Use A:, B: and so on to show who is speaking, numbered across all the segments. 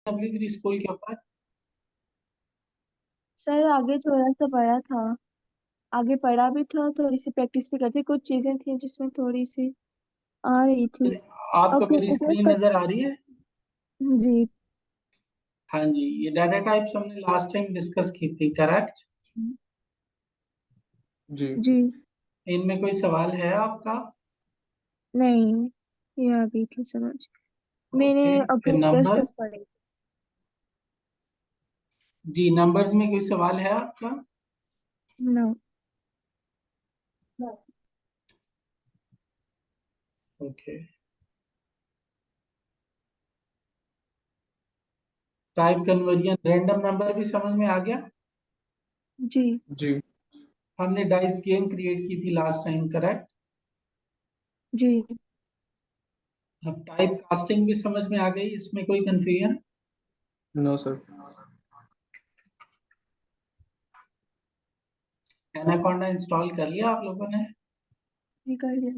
A: W3 school के ऊपर?
B: Sir आगे थोड़ा सा पढ़ा था, आगे पढ़ा भी था, थोड़ी सी प्रैक्टिस भी करती, कुछ चीजें थी जिसमें थोड़ी सी आ रही थी। और
A: आपको मेरी
B: प्रैक्टिस
A: स्क्रीन
B: कर।
A: नजर आ रही है?
B: जी।
A: हाँ जी, ये डाटा टाइप्स हमने लास्ट टाइम डिस्कस की थी, करेक्ट?
C: जी
B: जी।
A: इनमें कोई सवाल है आपका?
B: नहीं, ये आ गई थी समझ। मैंने
A: ओके, फिर
B: ऑपरेटर्स
A: नंबर।
B: तक पढ़े।
A: जी, नंबर्स में कोई सवाल है आपका?
B: No.
A: Okay. Type conversion, random number भी समझ में आ गया?
B: जी।
C: जी
A: हमने डाइस गेम क्रिएट की थी लास्ट टाइम, करेक्ट?
B: जी।
A: अब टाइप कास्टिंग भी समझ में आ गई, इसमें कोई confusion?
C: No sir.
A: Anaconda install कर लिया आप लोगों ने?
B: जी कर लिया।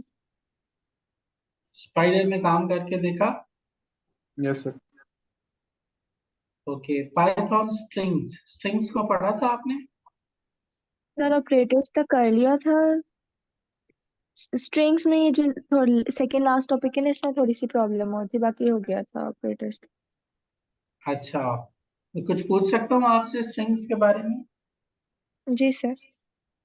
A: स्पाइडर में काम करके देखा?
C: Yes sir.
A: Okay, Python strings, strings को पढ़ा था आपने?
B: सर ऑपरेटर्स तक कर लिया था। स्ट्रिंग्स में ये जो थोड़ी सेकेंड लास्ट टॉपिक है ना, इसमें थोड़ी सी प्रॉब्लम होती, बाकी हो गया था ऑपरेटर्स।
A: अच्छा, मैं कुछ पूछ सकता हूँ आपसे स्ट्रिंग्स के बारे में?
B: जी सर।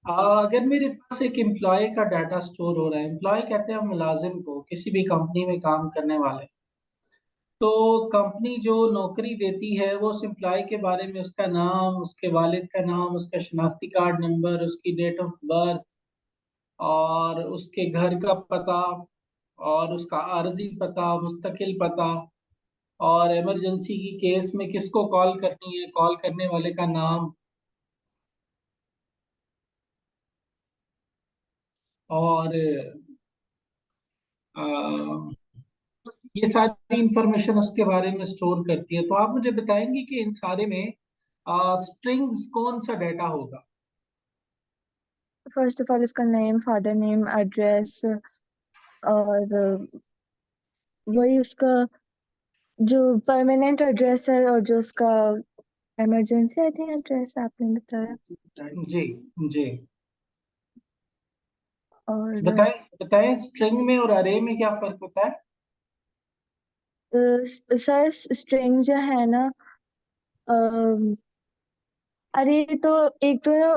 A: अगर मेरे पास एक एम्प्लॉय का डाटा स्टोर हो रहा है, एम्प्लॉय कहते हैं मुलाजिम को, किसी भी कंपनी में काम करने वाले, तो कंपनी जो नौकरी देती है वो उस एम्प्लॉय के बारे में उसका नाम, उसके वालिद का नाम, उसका शनाख्ती कार्ड नंबर, उसकी डेट ऑफ बर्थ, और उसके घर का पता, और उसका आर्जी पता, मुस्तकिल पता, और इमरजेंसी की केस में किसको कॉल करनी है, कॉल करने वाले का नाम, और अ, ये सारी इंफॉर्मेशन उसके बारे में स्टोर करती है। तो आप मुझे बताएंगे कि इन सारे में स्ट्रिंग्स कौन सा डाटा होगा?
B: फर्स्ट ऑफ ऑल उसका नेम, फादर नेम, एड्रेस, और वही उसका जो परमानेंट एड्रेस है, और जो उसका इमरजेंसी आई थिंक एड्रेस आपने बताया।
A: जी जी,
B: और
A: बताएं बताएं, स्ट्रिंग में और अरे में क्या फर्क होता है?
B: सर स्ट्रिंग जो है ना, अरे तो एक तो ना,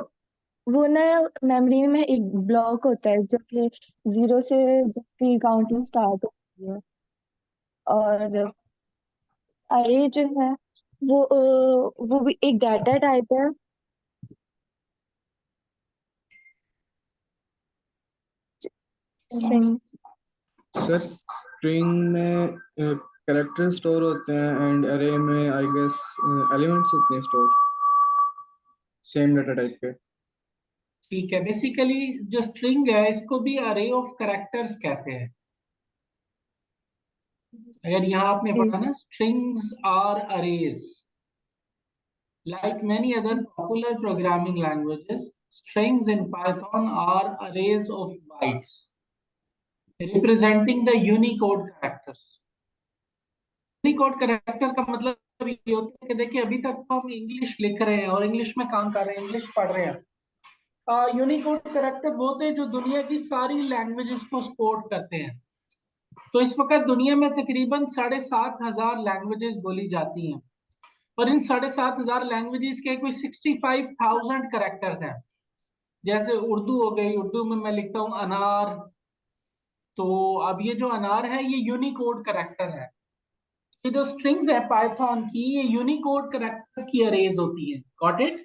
B: वो ना मेमोरी में एक ब्लॉक होता है जो कि जीरो से जिसकी काउंटिंग स्टार्ट होती है। और अरे जो है वो भी एक डाटा टाइप है। स्ट्रिंग।
C: सर स्ट्रिंग में कैरेक्टर स्टोर होते हैं एंड अरे में आई गेस एलिमेंट्स होते हैं स्टोर, सेम डाटा टाइप के।
A: ठीक है, बेसिकली जो स्ट्रिंग है इसको भी अरे ऑफ कैरेक्टर्स कहते हैं। अगर यहाँ आपने
B: जी।
A: पढ़ा ना, strings are arrays, like many other popular programming languages, strings in Python are arrays of bytes representing the Unicode characters. Unicode character का मतलब ये होता है कि देखिए, अभी तक तो हम इंग्लिश लिख रहे हैं और इंग्लिश में काम कर रहे हैं, इंग्लिश पढ़ रहे हैं। यूनिकोड कैरेक्टर वो होते हैं जो दुनिया की सारी लैंग्वेजेस को सपोर्ट करते हैं। तो इस वक्त दुनिया में तकरीबन 7,500 लैंग्वेजेस बोली जाती हैं, और इन 7,500 लैंग्वेजेस के कोई 65,000 करेक्टर्स हैं। जैसे उर्दू हो गई, उर्दू में मैं लिखता हूँ अनार, तो अब ये जो अनार है ये यूनिकोड करेक्टर है। ये जो स्ट्रिंग्स है पाइथन की, ये यूनिकोड करेक्टर्स की अरेज होती है। Got it?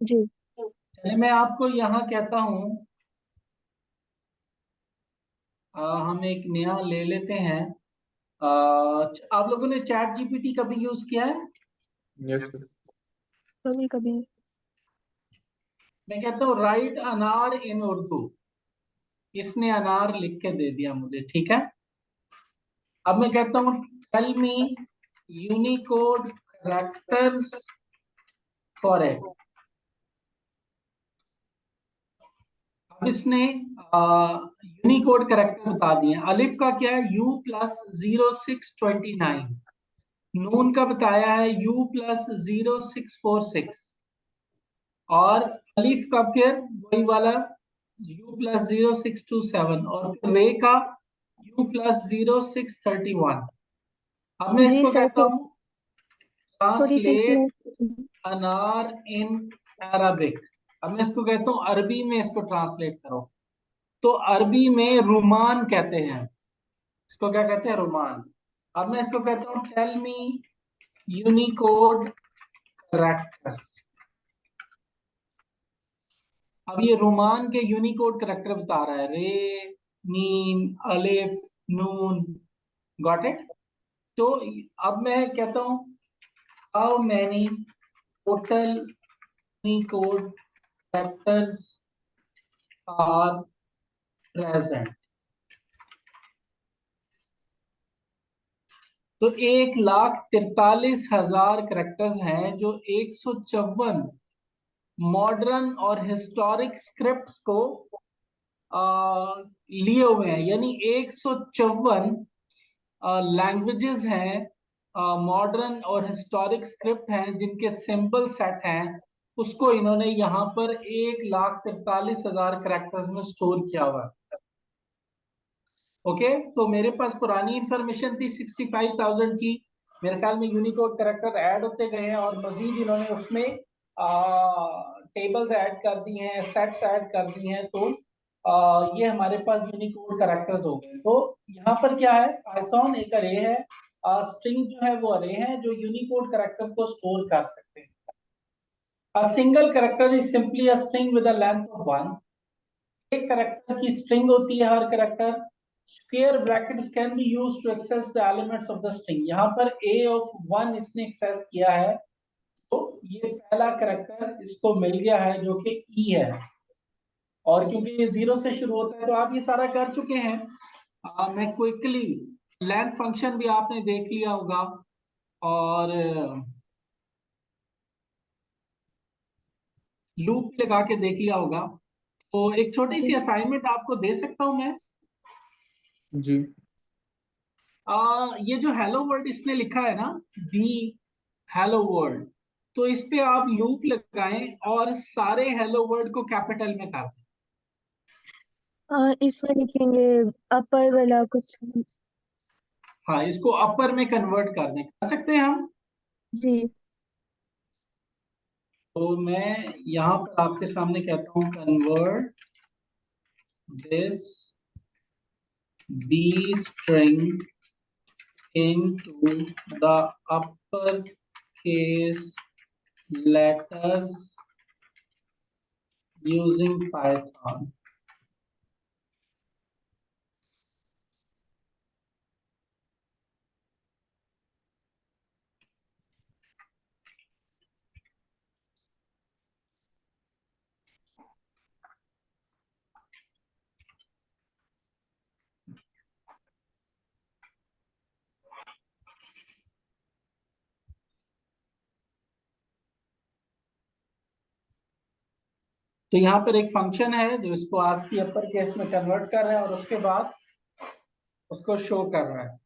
B: जी।
A: चलिए मैं आपको यहाँ कहता हूँ, हम एक नया ले लेते हैं। आप लोगों ने चैट जीपीटी कभी यूज किया है?
C: Yes sir.
B: कभी कभी।
A: मैं कहता हूँ राइट अनार इन उर्दू, इसने अनार लिख के दे दिया मुझे, ठीक है। अब मैं कहता हूँ tell me Unicode characters for it. अब इसने यूनिकोड कैरेक्टर बता दिए। अलिफ का क्या है? U+0629। नून का बताया है U+0646, और अलीफ का फिर वही वाला U+0627, और फिर रे का U+0631। अब मैं
B: जी
A: इसको
B: सर,
A: कहता हूँ
B: थोड़ी सी
A: ट्रांसलेट
B: इसमें।
A: अनार इन अरबिक। अब मैं इसको कहता हूँ अरबी में इसको ट्रांसलेट करो, तो अरबी में रुमान कहते हैं, इसको क्या कहते हैं, रुमान। अब मैं इसको कहता हूँ टेल मी यूनिकोड करैक्टर्स। अब ये रोमान के यूनिकोड करैक्टर बता रहा है, रे, मीम, अलिफ, नून। Got it. तो अब मैं कहता हूँ how many total Unicode characters are present. तो 1,43,000 करैक्टर्स हैं जो 154 मॉडर्न और हिस्टोरिक स्क्रिप्ट्स को लिए हुए हैं, यानी 154 लैंग्वेजेस हैं, मॉडर्न और हिस्टोरिक स्क्रिप्ट हैं जिनके सिंबल सेट हैं, उसको इन्होंने यहाँ पर 1,43,000 करेक्टर्स में स्टोर किया हुआ है। ओके, तो मेरे पास पुरानी इंफॉर्मेशन थी 65,000 की, मेरे ख्याल में यूनिकोड करेक्टर ऐड होते गए हैं और मजीद इन्होंने उसमें टेबल्स ऐड कर दी हैं, सेट्स ऐड कर दी हैं, तो ये हमारे पास यूनिकोड करेक्टर्स हो गए। तो यहाँ पर क्या है, पाइथन एक अरे है, स्ट्रिंग जो है वो अरे है जो यूनिकोड करेक्टर को स्टोर कर सकते हैं। A single character is simply a string with a length of 1। एक करेक्टर की स्ट्रिंग होती है हर character. Square brackets can be used to access the elements of the string. यहाँ पर a ऑफ 1 इसने एक्सेस किया है, तो ये पहला करेक्टर इसको मिल गया है जो कि e है, और क्योंकि ये 0 से शुरू होता है तो आप ये सारा कर चुके हैं। मैं क्विकली, लेंथ फंक्शन भी आपने देख लिया होगा, और लूप लगा के देख लिया होगा। तो एक छोटी सी
B: जी
A: असाइनमेंट आपको दे सकता हूं मैं।
C: जी।
A: ये जो हेलो वर्ल्ड इसने लिखा है ना, बी हेलो वर्ल्ड, तो इस पे आप लूप लगाएं और सारे हेलो वर्ल्ड को कैपिटल में कर दें।
B: इसमें लिखेंगे अपर वाला कुछ।
A: हाँ, इसको अपर में कन्वर्ट कर दें, कर सकते हैं हम।
B: जी
A: तो मैं यहाँ पर आपके सामने कहता हूँ convert this B string into the uppercase letters using Python। तो यहाँ पर एक फंक्शन है जो इसको ASCII अपर केस में कन्वर्ट कर रहा है और उसके बाद उसको शो कर रहा है।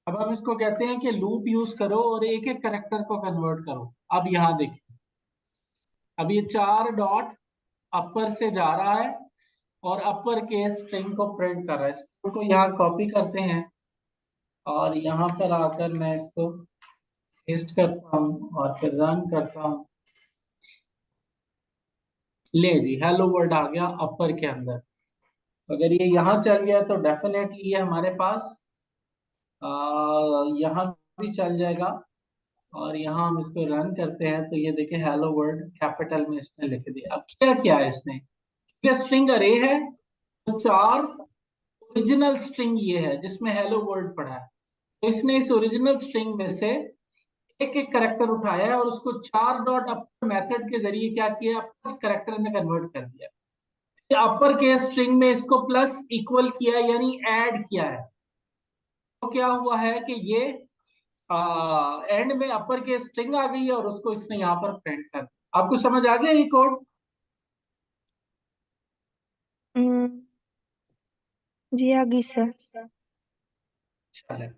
A: अब हम इसको कहते हैं कि लूप यूज करो और एक एक करेक्टर को कन्वर्ट करो। अब यहाँ देखिए, अब ये 4 डॉट अपर से जा रहा है और अपर केस स्ट्रिंग को प्रिंट कर रहा है। इसको यहाँ कॉपी करते हैं और यहाँ पर आकर मैं इसको पेस्ट करता हूँ और फिर रन करता हूँ। ले जी, हेलो वर्ल्ड आ गया अपर के अंदर। अगर ये यहाँ चल गया तो डेफिनेटली ये हमारे पास यहाँ भी चल जाएगा, और यहाँ हम इसको रन करते हैं तो ये देखिए हेलो वर्ल्ड कैपिटल में इसने लिख दिया। अब क्या किया है इसने, क्योंकि स्ट्रिंग अरे है तो 4 ओरिजिनल स्ट्रिंग ये है जिसमें हेलो वर्ल्ड पड़ा है, तो इसने इस ओरिजिनल स्ट्रिंग में से एक एक करेक्टर उठाया है और उसको 4 डॉट अपर मेथड के जरिए क्या किया, करेक्टर में कन्वर्ट कर दिया। अपर के स्ट्रिंग में इसको प्लस इक्वल किया यानी ऐड किया है, तो क्या हुआ है कि ये एंड में अपर के स्ट्रिंग आ गई है और उसको इसने यहाँ पर प्रिंट कर दिया। आपको समझ आ गया ये कोड?
B: जी आगे सर।
A: चलें,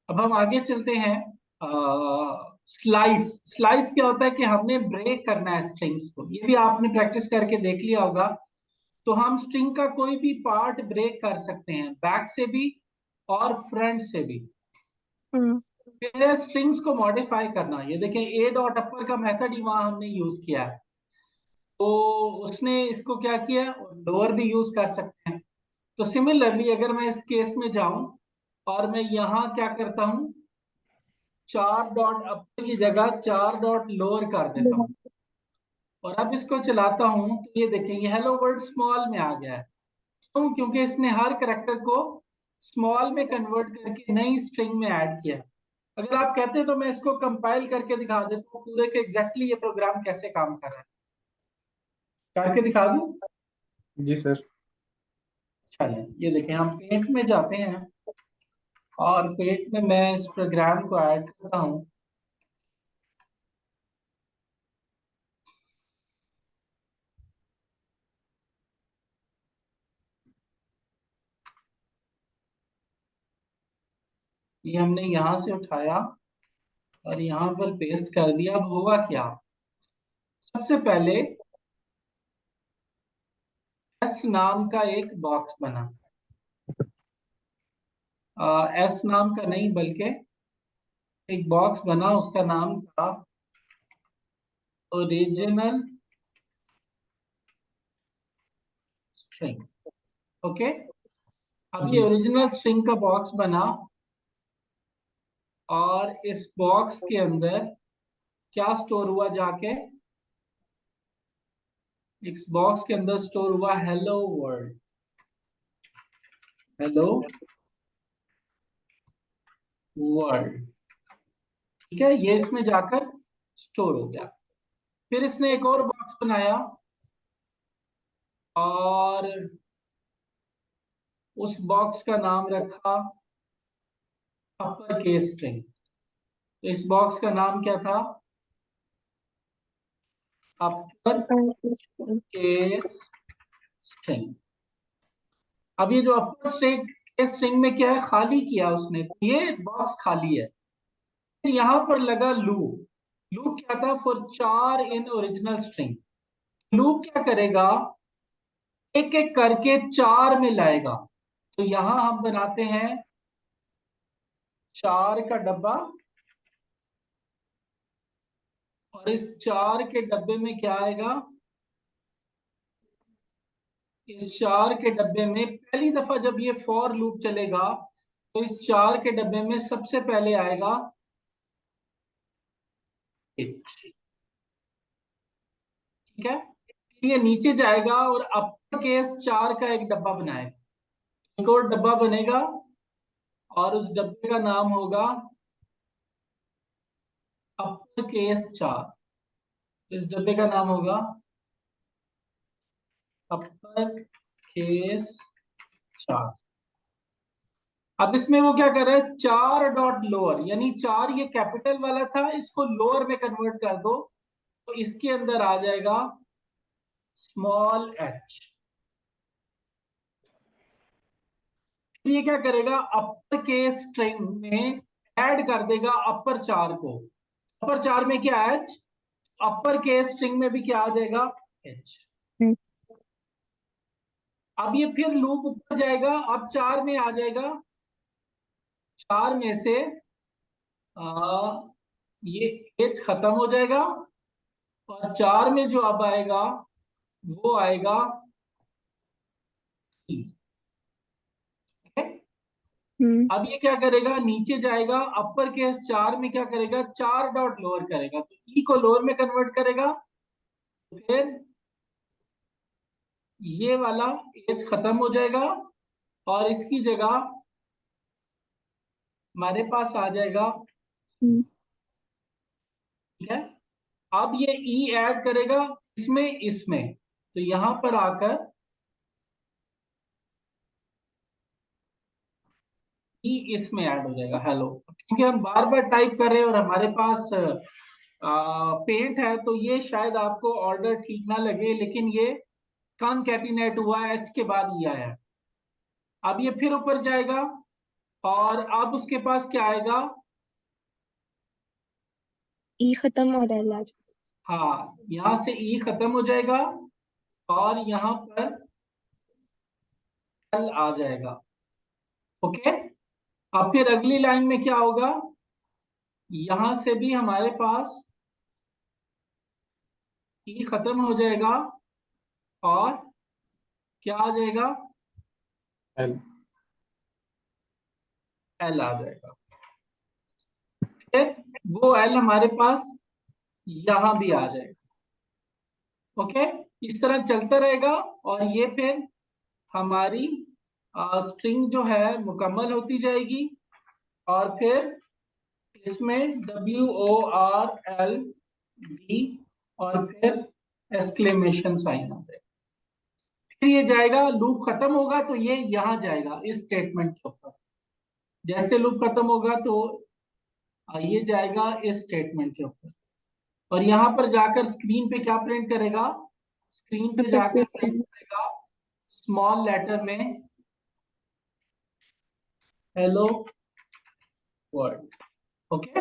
A: अब हम आगे चलते हैं। स्लाइस स्लाइस क्या होता है कि हमने ब्रेक करना है स्ट्रिंग्स को, ये भी आपने प्रैक्टिस करके देख लिया होगा। तो हम स्ट्रिंग का कोई भी पार्ट ब्रेक कर सकते हैं, बैक से भी और फ्रंट से भी।
B: हम्म
A: फिर स्ट्रिंग्स को मॉडिफाई करना, ये देखें ए डॉट अपर का मेथड ही वहां हमने यूज किया है। तो उसने इसको क्या किया, लोअर भी यूज कर सकते हैं। तो सिमिलरली अगर मैं इस केस में जाऊं और मैं यहां क्या करता हूं, 4 डॉट अपर की जगह 4 डॉट लोअर कर देता हूं, और अब इसको चलाता हूं तो ये देखें ये हेलो वर्ल्ड स्मॉल में आ गया है। क्यों? क्योंकि इसने हर करेक्टर को स्मॉल में कन्वर्ट करके नई स्ट्रिंग में ऐड किया। अगर आप कहते हैं तो मैं इसको कंपाइल करके दिखा देता हूँ पूरे के एग्जैक्टली ये प्रोग्राम कैसे काम कर रहा है, करके दिखा दूं?
C: जी सर।
A: चलें, ये देखें हम पेंट में जाते हैं और पेंट में मैं इस प्रोग्राम को ऐड करता हूँ। ये हमने यहां से उठाया और यहां पर पेस्ट कर दिया। अब होगा क्या, सबसे पहले एस नाम का एक बॉक्स बना। एस नाम का नहीं बल्कि एक बॉक्स बना, उसका नाम था ओरिजिनल स्ट्रिंग। ओके, अब ये
C: जी
A: ओरिजिनल स्ट्रिंग का बॉक्स बना और इस बॉक्स के अंदर क्या स्टोर हुआ, जाके इस बॉक्स के अंदर स्टोर हुआ हेलो वर्ल्ड। हेलो वर्ल्ड, ठीक है, ये इसमें जाकर स्टोर हो गया। फिर इसने एक और बॉक्स बनाया और उस बॉक्स का नाम रखा अपर केस स्ट्रिंग। तो इस बॉक्स का नाम क्या था, अपर केस स्ट्रिंग। अब ये जो अपर स्ट्रिंग केस स्ट्रिंग में क्या है, खाली किया उसने, तो ये बॉक्स खाली है। फिर यहां पर लगा लूप। लूप क्या था, फॉर चार इन ओरिजिनल स्ट्रिंग। लूप क्या करेगा, एक एक करके चार में लाएगा। तो यहां हम बनाते हैं चार का डब्बा, और इस चार के डब्बे में क्या आएगा, इस चार के डब्बे में पहली दफा जब ये फॉर लूप चलेगा तो इस चार के डब्बे में सबसे पहले आएगा एक, ठीक है। ये नीचे जाएगा और अपर केस चार का एक डब्बा बनाएगा, एक और डब्बा बनेगा और उस डब्बे का नाम होगा अपर केस चार। इस डब्बे का नाम होगा अपर केस चार। अब इसमें वो क्या कर रहा है, 4 डॉट लोअर, यानी चार ये कैपिटल वाला था, इसको लोअर में कन्वर्ट कर दो तो इसके अंदर आ जाएगा स्मॉल एच। ये क्या करेगा, अपर केस स्ट्रिंग में ऐड कर देगा अपर चार को। अपर चार में क्या एच, अपर केस स्ट्रिंग में भी क्या आ जाएगा, एच। अब ये फिर लूप ऊपर जाएगा, अब चार में आ जाएगा, चार में से ये एच खत्म हो जाएगा और चार में जो अब आएगा वो आएगा E, ठीक है।
B: हम्म
A: अब ये क्या करेगा, नीचे जाएगा, अपर केस चार में क्या करेगा, 4 डॉट लोअर करेगा, तो ई को लोअर में कन्वर्ट करेगा। तो फिर ये वाला एच खत्म हो जाएगा और इसकी जगह हमारे पास आ जाएगा,
B: हम्म
A: ठीक है। अब ये ई ऐड करेगा इसमें इसमें, तो यहां पर आकर ई इसमें ऐड हो जाएगा हेलो, क्योंकि हम बार बार टाइप कर रहे हैं और हमारे पास पेंट है, तो ये शायद आपको ऑर्डर ठीक ना लगे, लेकिन ये कॉनकैटिनेट हुआ है, एच के बाद ई आया है। अब ये फिर ऊपर जाएगा और अब उसके पास क्या आएगा?
B: ई खत्म हो रहा है लाज।
A: हाँ, यहां से ई खत्म हो जाएगा और यहां पर एल आ जाएगा। ओके, अब फिर अगली लाइन में क्या होगा? यहां से भी हमारे पास ई खत्म हो जाएगा और क्या आ जाएगा?
C: एल।
A: एल आ जाएगा। फिर वो एल हमारे पास यहां भी आ जाएगा। ओके, इस तरह चलता रहेगा और ये फिर हमारी स्ट्रिंग जो है मुकम्मल होती जाएगी और फिर इसमें WORLD और फिर एक्सक्लेमेशन साइन आ जाएगा। फिर ये जाएगा, लूप खत्म होगा तो ये यहां जाएगा इस स्टेटमेंट के ऊपर। जैसे लूप खत्म होगा तो ये जाएगा इस स्टेटमेंट के ऊपर और यहां पर जाकर स्क्रीन पे क्या प्रिंट करेगा? स्क्रीन पे जाकर प्रिंट करेगा स्मॉल लेटर में हेलो वर्ल्ड। ओके,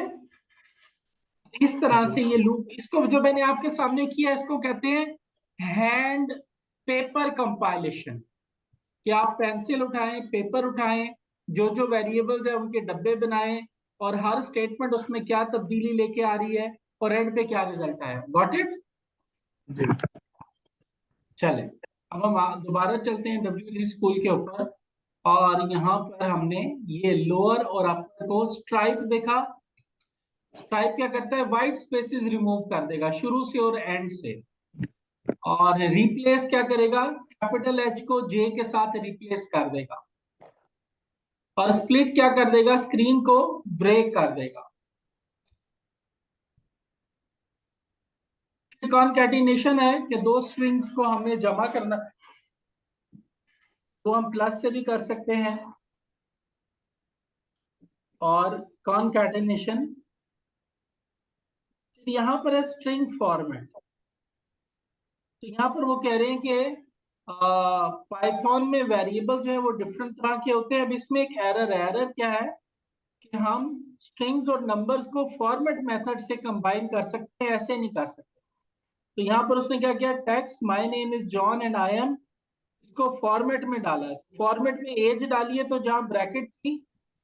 A: इस तरह से ये लूप, इसको जो मैंने आपके सामने किया इसको कहते हैं हैंड पेपर कंपाइलेशन। कि आप पेंसिल उठाएं, पेपर उठाएं, जो जो वेरिएबल्स है उनके डब्बे बनाएं और हर स्टेटमेंट उसमें क्या तब्दीली लेके आ रही है और एंड पे क्या रिजल्ट आया। Got it?
C: जी।
A: चले, अब हम दोबारा चलते हैं WG स्कूल के ऊपर और यहाँ पर हमने ये लोअर और अपर को स्ट्राइप देखा। स्ट्राइप क्या करता है? व्हाइट स्पेसेस रिमूव कर देगा शुरू से और एंड से। और रिप्लेस क्या करेगा? कैपिटल एच को जे के साथ रिप्लेस कर देगा। और स्प्लिट क्या कर देगा? स्क्रीन को ब्रेक कर देगा। कॉनकैटिनेशन है कि दो स्ट्रिंग्स को हमें जमा करना, तो हम प्लस से भी कर सकते हैं। और कॉनकैटिनेशन यहां पर है स्ट्रिंग फॉर्मेट। तो यहाँ पर वो कह रहे हैं कि पाइथन में वेरिएबल जो है वो डिफरेंट तरह के होते हैं। अब इसमें एक एरर है। एरर क्या है? कि हम स्ट्रिंग्स और नंबर्स को फॉर्मेट मेथड से कंबाइन कर सकते हैं, ऐसे नहीं कर सकते। तो यहाँ पर उसने क्या किया? Text my name is John and I am, इसको फॉर्मेट में डाला है। फॉर्मेट में एज डाली है तो जहां ब्रैकेट थी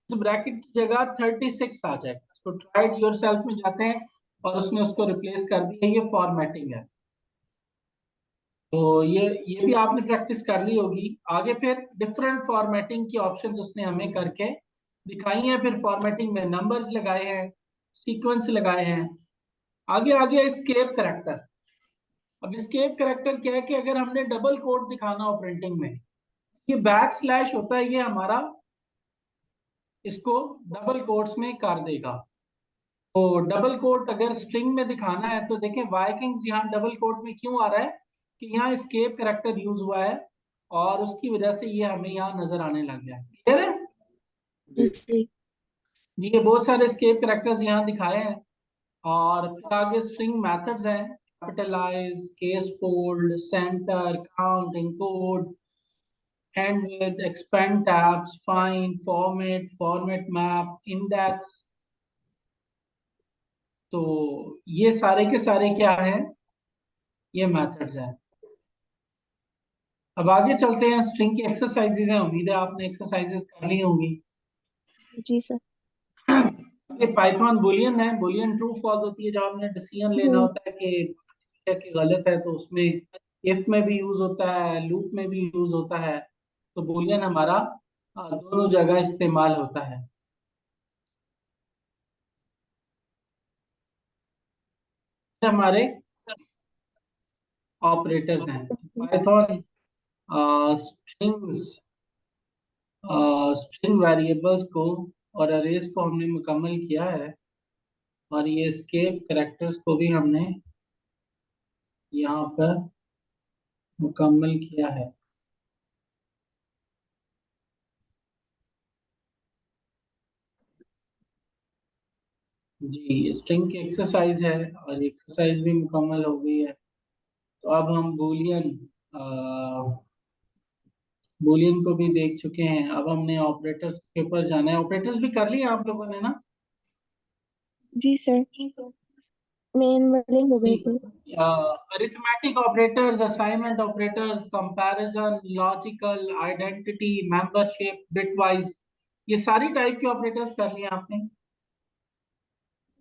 A: उस ब्रैकेट की जगह 36 आ जाएगा। तो ट्राई इट योरसेल्फ में जाते हैं और उसने उसको रिप्लेस कर दिया। ये फॉर्मेटिंग है। तो ये भी आपने प्रैक्टिस कर ली होगी। आगे फिर डिफरेंट फॉर्मेटिंग की ऑप्शंस उसने हमें करके दिखाई हैं। फिर फॉर्मेटिंग में नंबर्स लगाए हैं, सीक्वेंस लगाए हैं। आगे आगे स्केप करेक्टर। अब स्केप करेक्टर क्या है? कि अगर हमने डबल कोट दिखाना हो प्रिंटिंग में, ये बैक स्लैश होता है, ये हमारा इसको डबल कोट्स में कर देगा। तो डबल कोट अगर स्ट्रिंग में दिखाना है तो देखें वाइकिंग्स यहाँ डबल कोट में क्यों आ रहा है? कि यहाँ स्केप करेक्टर यूज हुआ है और उसकी वजह से ये हमें यहाँ नजर आने लग गया है। क्लियर है
C: जी।
B: जी।
A: जी? ये बहुत सारे स्केप करेक्टर्स यहाँ दिखाए हैं। और फिर आगे स्ट्रिंग मेथड्स हैं, capitalize, case fold, center, count, encode, end with, expand tabs, find, format, format map, index. तो ये सारे के सारे क्या हैं? ये मेथड्स हैं। अब आगे चलते हैं, स्ट्रिंग की एक्सरसाइजेज हैं। उम्मीद है आपने एक्सरसाइजेज कर ली होंगी।
B: जी सर।
A: ये पाइथन बुलियन है। बुलियन ट्रू फॉल्स होती है जब हमने डिसीजन लेना
B: हम्म।
A: होता है कि ठीक है कि गलत है, तो उसमें इफ में भी यूज होता है, लूप में भी यूज होता है। तो बुलियन हमारा दोनों जगह इस्तेमाल होता है। ये हमारे ऑपरेटर्स हैं। पाइथन स्ट्रिंग्स, स्ट्रिंग वेरिएबल्स को और अरेज को हमने मुकम्मल किया है और ये एस्केप कैरेक्टर्स को भी हमने यहाँ पर मुकम्मल किया है। जी, स्ट्रिंग की एक्सरसाइज है और एक्सरसाइज भी मुकम्मल हो गई है। तो अब हम बूलियन को भी देख चुके हैं। अब हमने ऑपरेटर्स के ऊपर जाना है। ऑपरेटर्स भी कर लिए आप लोगों ने ना?
B: जी सर, मेन वाले हो गए थे।
A: Arithmetic operators, assignment operators, comparison, logical, identity, membership, bitwise, ये सारी टाइप के ऑपरेटर्स कर लिए आपने?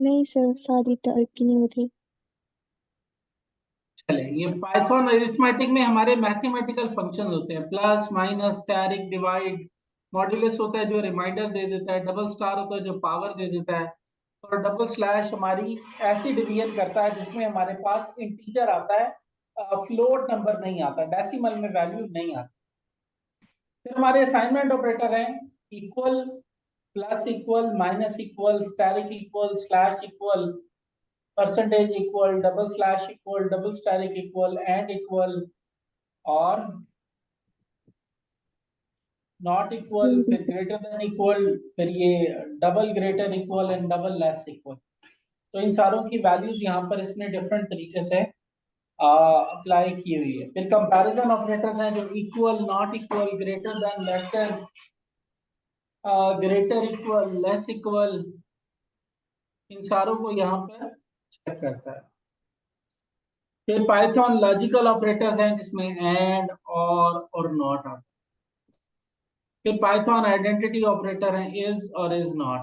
B: नहीं सर, सारी टाइप की नहीं होती।
A: चले, ये पाइथन अरिथमेटिक में हमारे मैथमेटिकल फंक्शन होते हैं। Plus, minus, asterisk, divide, modulus होता है जो रिमाइंडर दे देता है, डबल स्टार होता है जो पावर दे देता है, और डबल स्लैश हमारी ऐसी डिवीजन करता है जिसमें हमारे पास इंटीजर आता है, फ्लोट नंबर नहीं आता, डेसिमल में वैल्यू नहीं आती। फिर हमारे असाइनमेंट ऑपरेटर हैं equal, plus equal, minus equal, asterisk equal, slash equal, percentage equal, double slash equal, double asterisk equal, and equal, और नॉट इक्वल,
B: हम्म।
A: फिर ग्रेटर देन इक्वल, फिर ये double greater equal and double less equal. तो इन सारों की values यहाँ पर इसने डिफरेंट तरीके से अप्लाई की हुई है। फिर कंपैरिजन ऑपरेटर्स हैं जो equal, not equal, greater than, less than, greater equal, less equal, इन सारों को यहाँ पर चेक करता है। फिर पाइथन लॉजिकल ऑपरेटर्स हैं जिसमें एंड, और नॉट आता है। फिर पाइथन आइडेंटिटी ऑपरेटर है इज और इज नॉट।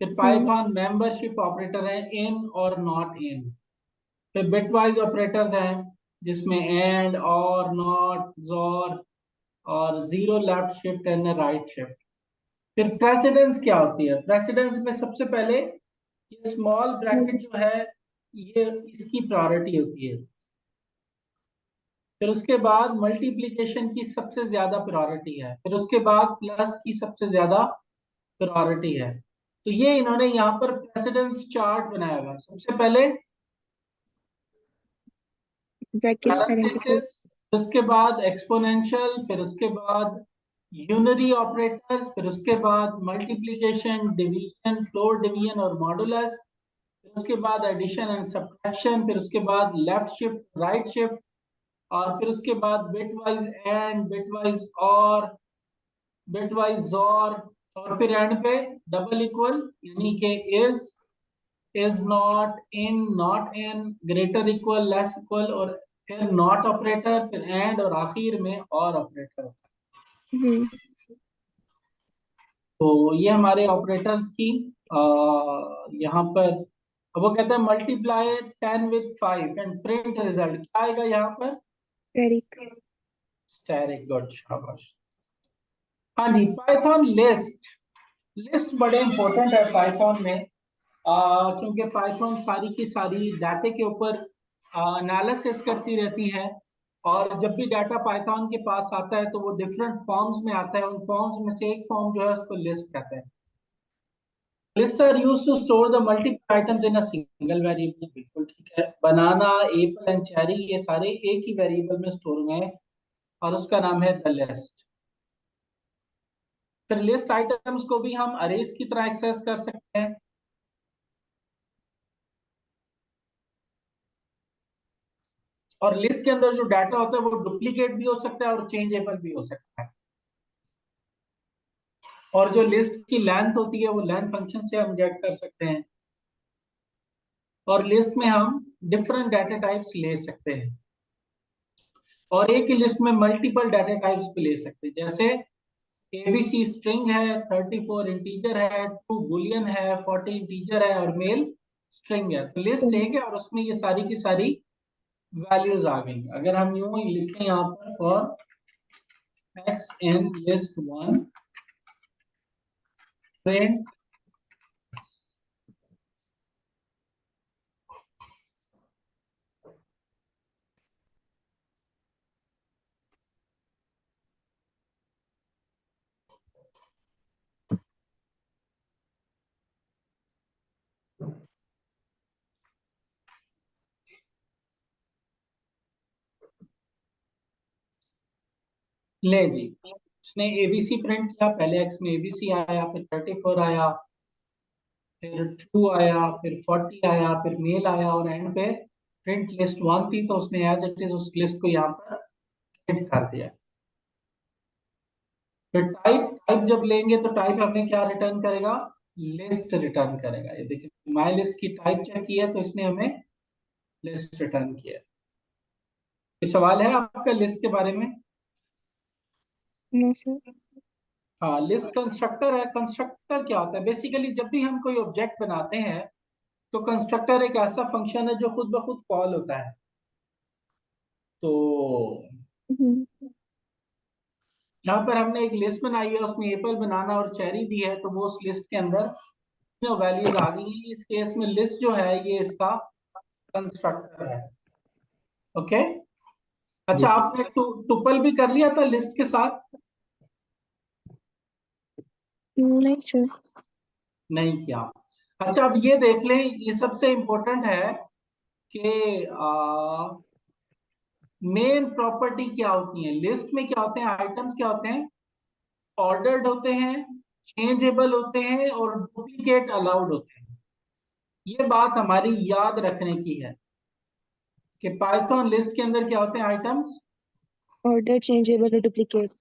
A: फिर पाइथन मेंबरशिप ऑपरेटर है इन और नॉट इन। फिर बिटवाइज ऑपरेटर्स हैं जिसमें एंड, और, नॉट, और zero left shift and right shift. फिर प्रेसिडेंस क्या होती है? प्रेसिडेंस में सबसे पहले ये स्मॉल ब्रैकेट जो है, ये इसकी प्रायोरिटी होती है। फिर उसके बाद मल्टीप्लिकेशन की सबसे ज्यादा प्रायोरिटी है। फिर उसके बाद प्लस की सबसे ज्यादा प्रायोरिटी है। तो ये इन्होंने यहाँ पर प्रेसिडेंस चार्ट बनाया हुआ है। सबसे पहले
B: ब्रैकेट्स पैरेंथेसिस।
A: पैरेंथेसिस, उसके बाद एक्सपोनेंशियल, फिर उसके बाद यूनरी ऑपरेटर्स, फिर उसके बाद मल्टीप्लिकेशन, डिवीजन, फ्लोर डिवीजन और मॉडुलस, फिर उसके बाद एडिशन एंड सब्ट्रैक्शन, फिर उसके बाद लेफ्ट शिफ्ट, राइट शिफ्ट, और फिर उसके बाद बिटवाइज एंड, बिटवाइज और फिर एंड पे डबल इक्वल, यानी कि is not in, not in, greater equal, less equal, और फिर नॉट ऑपरेटर, फिर एंड, और आखिर में और ऑपरेटर।
B: हम्म।
A: तो ये हमारे ऑपरेटर्स की यहाँ पर, अब वो कहते हैं multiply 10 with 5 and print result, क्या आएगा यहाँ पर?
B: वेरी।
A: स्टैटिक, गुड, शाबाश। हाँ जी, पाइथन लिस्ट। लिस्ट बड़े इंपॉर्टेंट है पाइथन में, क्योंकि पाइथन सारी की सारी डाटे के ऊपर एनालिसिस करती रहती है। और जब भी डाटा पाइथन के पास आता है तो वो डिफरेंट फॉर्म्स में आता है। उन फॉर्म्स में से एक फॉर्म जो है उसको लिस्ट कहते हैं। List are used to store the multiple items in a single variable, बिल्कुल ठीक है। बनाना, एप्पल एंड चेरी, ये सारे एक ही वेरिएबल में स्टोर हुए हैं और उसका नाम है द लिस्ट। फिर लिस्ट आइटम्स को भी हम अरेज की तरह एक्सेस कर सकते हैं। और लिस्ट के अंदर जो डाटा होता है वो डुप्लीकेट भी हो सकता है और चेंजेबल भी हो सकता है। और जो लिस्ट की लेंथ होती है वो लेंथ फंक्शन से हम गेट कर सकते हैं। और लिस्ट में हम डिफरेंट डाटा टाइप्स ले सकते हैं, और एक ही लिस्ट में मल्टीपल डाटा टाइप्स भी ले सकते हैं। जैसे एबीसी स्ट्रिंग है, 34 इंटीजर है, ट्रू बुलियन है, 40 इंटीजर है, और मेल स्ट्रिंग है। तो लिस्ट एक है और उसमें ये सारी की सारी वैल्यूज आ गई। अगर हम यूं ही लिखें यहाँ पर, for x in list one, print ले जी, ने एबीसी प्रिंट किया। पहले एक्स में एबीसी आया, फिर 34 आया, फिर ट्रू आया, फिर 40 आया, फिर मेल आया, और एंड पे प्रिंट लिस्ट 1 थी तो उसने एज इट इज उस लिस्ट को यहाँ पर प्रिंट कर दिया। फिर टाइप टाइप जब लेंगे तो टाइप हमें क्या रिटर्न करेगा, लिस्ट रिटर्न करेगा। ये देखिए माई लिस्ट की टाइप चेक की है तो इसने हमें लिस्ट रिटर्न किया। कोई सवाल है आपका लिस्ट के बारे में?
B: No sir.
A: हाँ, लिस्ट कंस्ट्रक्टर है। कंस्ट्रक्टर क्या होता है, बेसिकली जब भी हम कोई ऑब्जेक्ट बनाते हैं तो कंस्ट्रक्टर एक ऐसा फंक्शन है जो खुद ब खुद कॉल होता है। तो यहाँ पर हमने एक लिस्ट बनाई है, उसमें एप्पल, बनाना और चेरी दी है, तो वो उस लिस्ट के अंदर जो वैल्यूज आ गई हैं। इस केस में लिस्ट जो है ये इसका कंस्ट्रक्टर है। ओके।
C: जी
A: अच्छा,
C: सर।
A: आपने टुपल भी कर लिया था लिस्ट के साथ?
B: नहीं सर।
A: नहीं किया। अच्छा, अब ये देख लें, ये सबसे इंपॉर्टेंट है कि मेन प्रॉपर्टी क्या होती है लिस्ट में, क्या होते हैं आइटम्स, क्या होते हैं ऑर्डर्ड होते हैं, चेंजेबल होते हैं और डुप्लीकेट अलाउड होते हैं। ये बात हमारी याद रखने की है कि पाइथन लिस्ट के अंदर क्या होते हैं आइटम्स।
B: Order, changeable, duplicate.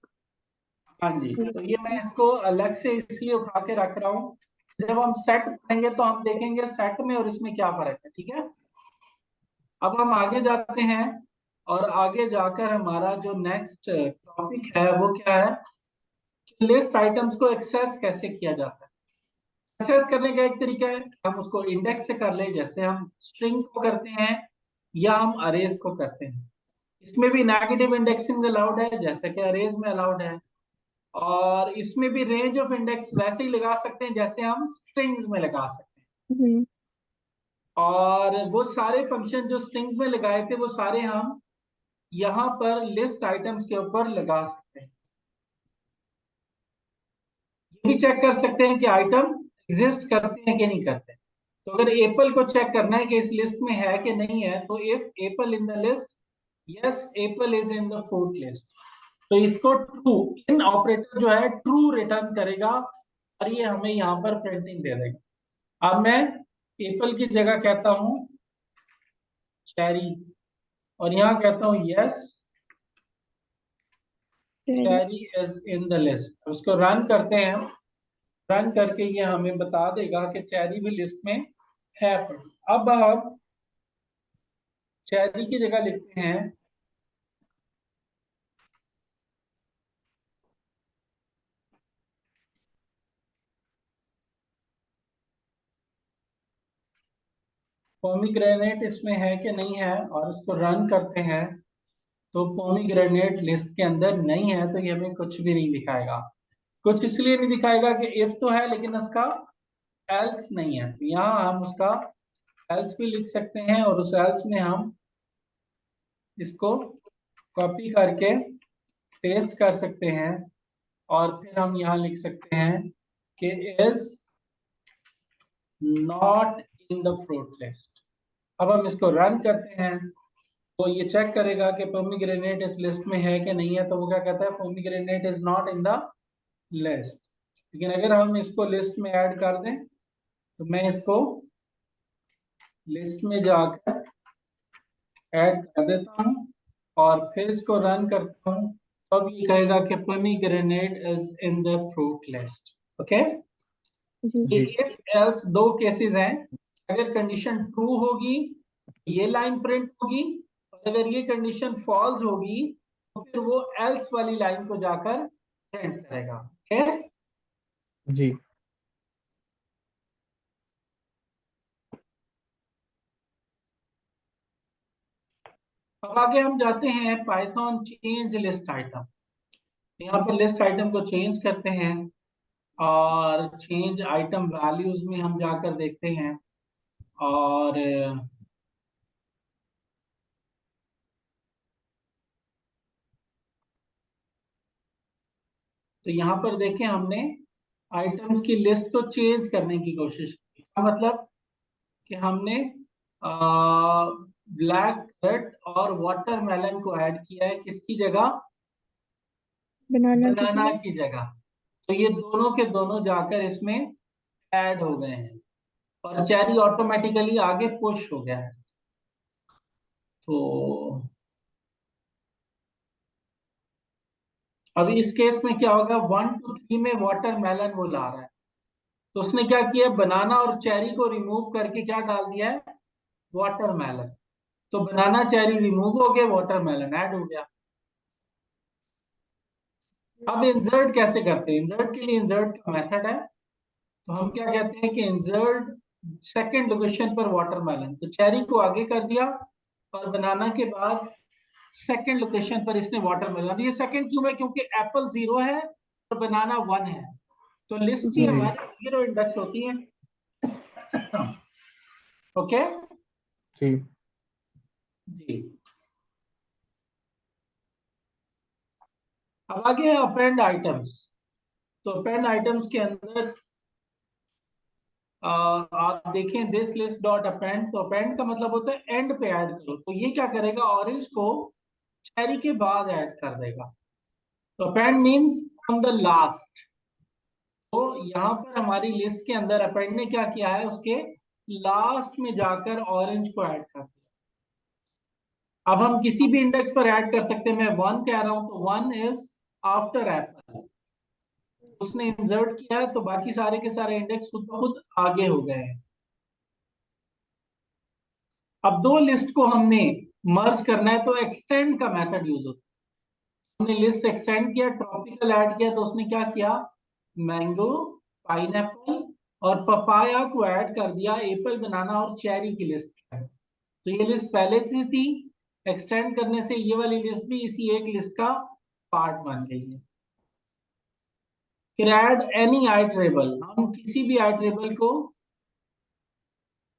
A: हाँ जी, तो ये मैं इसको अलग से इसलिए उठा के रख रहा हूँ, जब हम सेट पढ़ेंगे तो हम देखेंगे सेट में और इसमें क्या फर्क है। ठीक है, अब हम आगे जाते हैं और आगे जाकर हमारा जो नेक्स्ट टॉपिक है वो क्या है कि लिस्ट आइटम्स को एक्सेस कैसे किया जाता है। एक्सेस करने का एक तरीका है कि हम उसको इंडेक्स से कर ले, जैसे हम स्ट्रिंग को करते हैं या हम अरेज को करते हैं। इसमें भी नेगेटिव इंडेक्सिंग अलाउड है जैसे कि अरेज में अलाउड है, और इसमें भी रेंज ऑफ इंडेक्स वैसे ही लगा सकते हैं जैसे हम स्ट्रिंग्स में लगा सकते हैं। और वो सारे फंक्शन जो स्ट्रिंग्स में लगाए थे वो सारे हम यहाँ पर लिस्ट आइटम्स के ऊपर लगा सकते हैं। ये भी चेक कर सकते हैं कि आइटम एग्जिस्ट करते हैं कि नहीं करते। तो अगर एप्पल को चेक करना है कि इस लिस्ट में है कि नहीं है, तो if apple in the list, yes Apple is in the fourth list, तो इसको ट्रू, इन ऑपरेटर जो है ट्रू रिटर्न करेगा और ये हमें यहाँ पर प्रिंटिंग दे देगा। अब मैं एप्पल की जगह कहता हूँ चेरी, और यहाँ कहता हूँ yes cherry is in the list. उसको रन करते हैं, रन करके ये हमें बता देगा कि चेरी भी लिस्ट में है। अब हम चेरी की जगह लिखते हैं पोमीग्रेनेट, इसमें है कि नहीं है, और उसको रन करते हैं तो पोमीग्रेनेट लिस्ट के अंदर नहीं है, तो ये हमें कुछ भी नहीं दिखाएगा। कुछ इसलिए नहीं दिखाएगा कि इफ तो है लेकिन उसका एल्स नहीं है। तो यहाँ हम उसका एल्स भी लिख सकते हैं और उस एल्स में हम इसको कॉपी करके पेस्ट कर सकते हैं, और फिर हम यहाँ लिख सकते हैं कि is not in the fruit list. अब हम इसको रन करते हैं तो ये चेक करेगा कि पोमीग्रेनेट इस लिस्ट में है कि नहीं है, तो वो क्या कहता है pomegranate is not in the list. लेकिन अगर हम इसको लिस्ट में ऐड कर दें, तो मैं इसको लिस्ट में जाकर ऐड कर देता हूँ और फिर इसको रन करता हूँ, तब ये कहेगा कि pomegranate is in the fruit list. Okay.
C: जी
A: इफ एल्स दो केसेस हैं, अगर कंडीशन ट्रू होगी ये लाइन प्रिंट होगी, और अगर ये कंडीशन फॉल्स होगी तो फिर वो एल्स वाली लाइन को जाकर प्रिंट करेगा। ओके।
C: जी
A: अब आगे हम जाते हैं पाइथन चेंज लिस्ट आइटम। यहाँ पर लिस्ट आइटम को चेंज करते हैं और चेंज आइटम वैल्यूज में हम जाकर देखते हैं, और तो यहाँ पर देखें हमने आइटम्स की लिस्ट को चेंज करने की कोशिश की। क्या मतलब कि हमने ब्लैक कैरेट और वाटरमेलन को ऐड किया है, किसकी जगह,
B: बनाना की
A: बनाना
B: जगह।
A: की जगह। तो ये दोनों के दोनों जाकर इसमें ऐड हो गए हैं। और चेरी ऑटोमेटिकली आगे पुश हो गया है। तो अभी इस केस में क्या होगा, 1 to 3 में वाटरमेलन वो ला रहा है, तो उसने क्या किया, बनाना और चेरी को रिमूव करके क्या डाल दिया है, वाटरमेलन। तो बनाना चेरी रिमूव हो गए, वाटरमेलन ऐड हो गया। अब इंसर्ट कैसे करते हैं, इंसर्ट के लिए इंसर्ट का मेथड है। तो हम क्या कहते हैं कि इंसर्ट सेकंड लोकेशन पर वाटरमेलन, तो चेरी को आगे कर दिया और बनाना के बाद सेकंड लोकेशन पर इसने वाटरमेलन। ये सेकंड क्यों है, क्योंकि एप्पल 0 है और बनाना 1 है, तो लिस्ट की
B: जी
C: जी
A: हमारी 0 इंडेक्स होती है। ओके
C: जी
A: जी। अब आगे है अपेंड आइटम्स। तो अपेंड आइटम्स के अंदर आप देखें दिस लिस्ट डॉट अपेंड, तो अपेंड का मतलब होता है एंड पे ऐड करो। तो ये क्या करेगा, ऑरेंज को चेरी के बाद ऐड कर देगा। तो append means on the last. तो यहाँ पर हमारी लिस्ट के अंदर अपेंड ने क्या किया है, उसके लास्ट में जाकर ऑरेंज को ऐड कर दिया। अब हम किसी भी इंडेक्स पर ऐड कर सकते हैं, मैं 1 कह रहा हूं तो 1 इज आफ्टर एप्पल, उसने इंसर्ट किया है तो बाकी सारे के सारे इंडेक्स खुद ब खुद आगे हो गए हैं। अब दो लिस्ट को हमने मर्ज करना है तो एक्सटेंड का मेथड यूज होता है। हमने लिस्ट एक्सटेंड किया, ट्रॉपिकल ऐड किया, तो उसने क्या किया, मैंगो, पाइनएप्पल और पपाया को ऐड कर दिया, एप्पल, बनाना और चेरी की लिस्ट है। तो ये लिस्ट पहले से थी, एक्सटेंड करने से ये वाली लिस्ट भी इसी एक लिस्ट का पार्ट बन गई है। फिर ऐड एनी आइटरेबल, हम किसी भी आइटरेबल को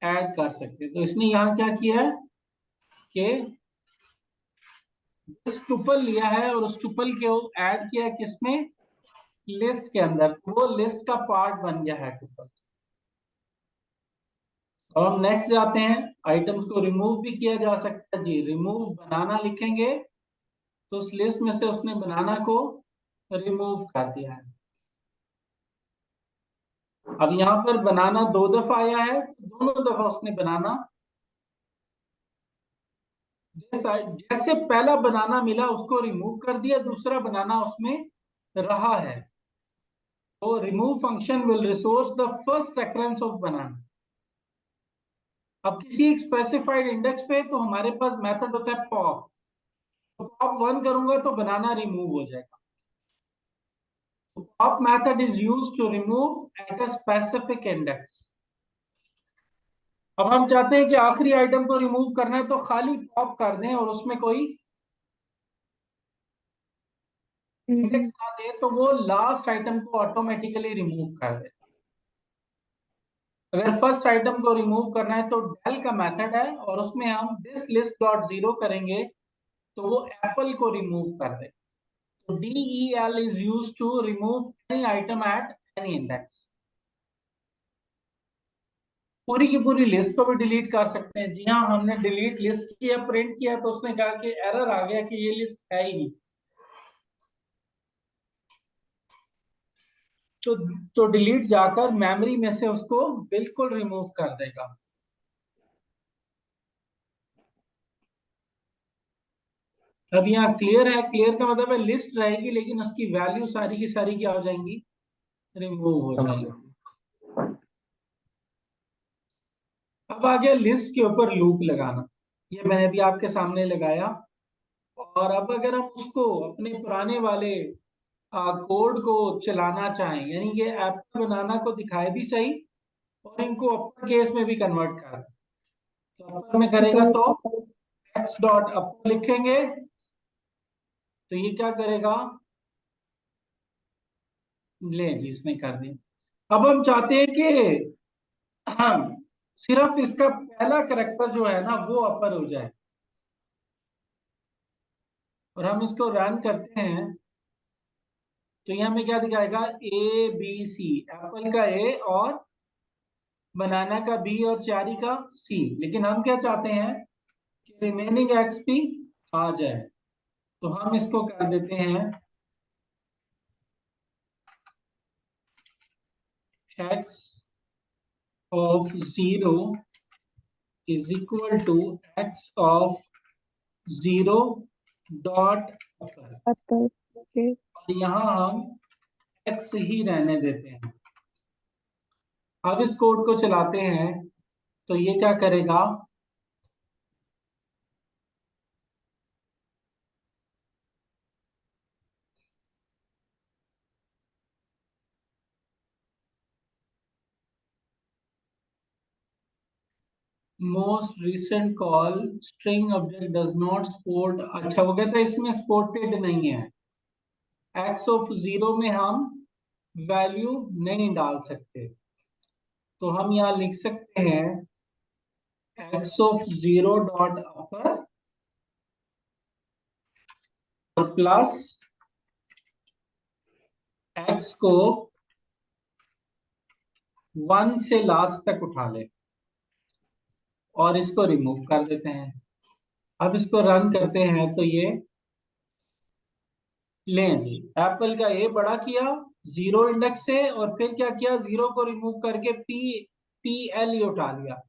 A: ऐड कर सकते हैं। तो इसने यहाँ क्या किया है कि इस टुपल लिया है और उस टुपल को ऐड किया है किसमें, लिस्ट के अंदर, तो वो लिस्ट का पार्ट बन गया है टुपल। अब हम नेक्स्ट जाते हैं, आइटम्स को रिमूव भी किया जा सकता है जी। रिमूव बनाना लिखेंगे तो उस लिस्ट में से उसने बनाना को रिमूव कर दिया है। अब यहाँ पर बनाना 2 दफा आया है, तो दोनों दफा उसने बनाना, जैसे पहला बनाना मिला उसको रिमूव कर दिया, दूसरा बनाना उसमें रहा है। तो remove function will resource the first occurrence of बनाना। अब किसी एक स्पेसिफाइड इंडेक्स पे तो हमारे पास मेथड होता है पॉप। तो पॉप 1 करूंगा तो बनाना रिमूव हो जाएगा। तो pop method is used to remove at a specific index. अब हम चाहते हैं कि आखिरी आइटम को रिमूव करना है तो खाली पॉप कर दें और उसमें कोई इंडेक्स ना दे, तो वो लास्ट आइटम को ऑटोमेटिकली रिमूव कर दे। अगर फर्स्ट आइटम को रिमूव करना है तो डेल का मेथड है और उसमें हम दिस लिस्ट डॉट जीरो करेंगे तो वो एप्पल को रिमूव कर दे। तो del is used to remove any item at any index। पूरी की पूरी लिस्ट को भी डिलीट कर सकते हैं। जी हाँ, हमने डिलीट लिस्ट किया, प्रिंट किया तो उसने कहा कि एरर आ गया कि ये लिस्ट है ही नहीं। तो डिलीट जाकर मेमोरी में से उसको बिल्कुल रिमूव कर देगा। अब यहाँ क्लियर है, क्लियर का मतलब है लिस्ट रहेगी लेकिन उसकी वैल्यू सारी की सारी क्या हो जाएंगी, रिमूव हो
C: समझ
A: जाएगी।
C: गया।
A: अब आ गया लिस्ट के ऊपर लूप लगाना, ये मैंने भी आपके सामने लगाया। और अब अगर हम उसको अपने पुराने वाले कोड को चलाना चाहें, यानी ये एप्पल बनाना को दिखाए भी सही और इनको अपर केस में भी कन्वर्ट कर दें, तो अपर में करेगा तो एक्स डॉट अपर लिखेंगे तो ये क्या करेगा, ले जी इसने कर दिया। अब हम चाहते हैं कि हम सिर्फ इसका पहला करेक्टर जो है ना वो अपर हो जाए, और हम इसको रन करते हैं तो यहाँ में क्या दिखाएगा, ए बी सी, एप्पल का ए और बनाना का बी और चेरी का सी। लेकिन हम क्या चाहते हैं कि रिमेनिंग एक्स भी आ जाए, तो हम इसको कर देते हैं x of 0 is equal to x of 0 dot upper,
B: upper, okay.
A: और यहाँ हम x ही रहने देते हैं। अब इस कोड को चलाते हैं तो ये क्या करेगा, most recent call string object does not support, अच्छा वो कहता है इसमें सपोर्टेड नहीं है, एक्स ऑफ 0 में हम वैल्यू नहीं डाल सकते, तो हम यहाँ लिख सकते हैं एक्स ऑफ 0 डॉट अपर और प्लस एक्स को 1 से लास्ट तक उठा ले और इसको रिमूव कर देते हैं। अब इसको रन करते हैं तो ये लें जी, एप्पल का ए बड़ा किया 0 इंडेक्स से और फिर क्या किया, 0 को रिमूव करके पी एल उठा लिया,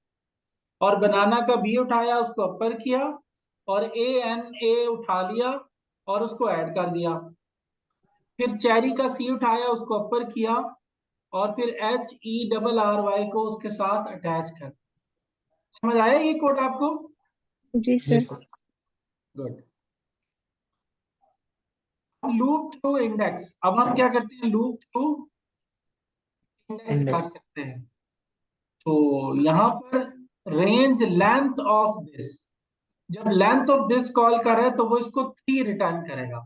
A: और बनाना का बी उठाया उसको अपर किया और ए एन ए उठा लिया और उसको ऐड कर दिया, फिर चेरी का सी उठाया उसको अपर किया और फिर H E double R Y को उसके साथ अटैच कर। समझ आया ये कोड आपको?
B: जी
C: जी
B: sir.
C: Sir.
A: Good. Loop through index, अब हम क्या करते हैं, लूप थ्रू इंडेक्स कर
C: इंडेक्स।
A: सकते हैं। तो यहाँ पर रेंज लेंथ ऑफ दिस, जब लेंथ ऑफ दिस कॉल करे तो वो इसको 3 रिटर्न करेगा।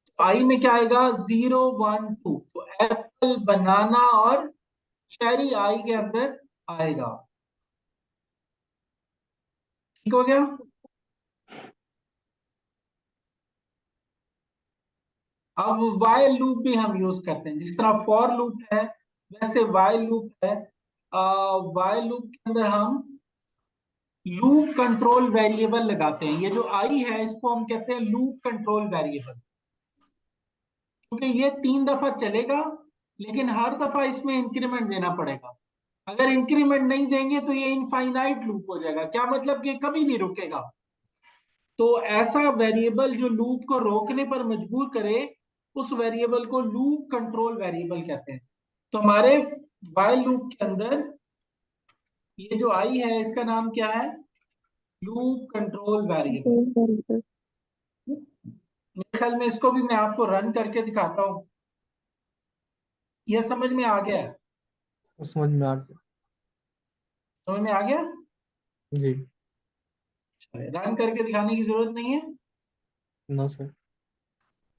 A: तो आई में क्या आएगा, 0 1 2, तो एप्पल बनाना और चेरी आई के अंदर आएगा। ठीक हो गया? अब वाइल लूप भी हम यूज करते हैं, जिस तरह फॉर लूप है वैसे वाइल लूप है। वाइल लूप के अंदर हम लूप कंट्रोल वेरिएबल लगाते हैं, ये जो आई है इसको हम कहते हैं लूप कंट्रोल वेरिएबल, क्योंकि ये 3 दफा चलेगा लेकिन हर दफा इसमें इंक्रीमेंट देना पड़ेगा। अगर इंक्रीमेंट नहीं देंगे तो ये इनफाइनाइट लूप हो जाएगा, क्या मतलब कि कभी नहीं रुकेगा। तो ऐसा वेरिएबल जो लूप को रोकने पर मजबूर करे उस वेरिएबल को लूप कंट्रोल वेरिएबल कहते हैं। तो हमारे वाइल लूप के अंदर ये जो आई है इसका नाम क्या है, लूप कंट्रोल वेरिएबल।
B: वेरिएबल।
A: मेरे ख्याल में इसको भी मैं आपको रन करके दिखाता हूँ, यह समझ में आ गया है?
C: समझ में आ गया।
A: समझ में आ गया?
C: जी।
A: रन करके दिखाने की जरूरत नहीं है।
C: No sir.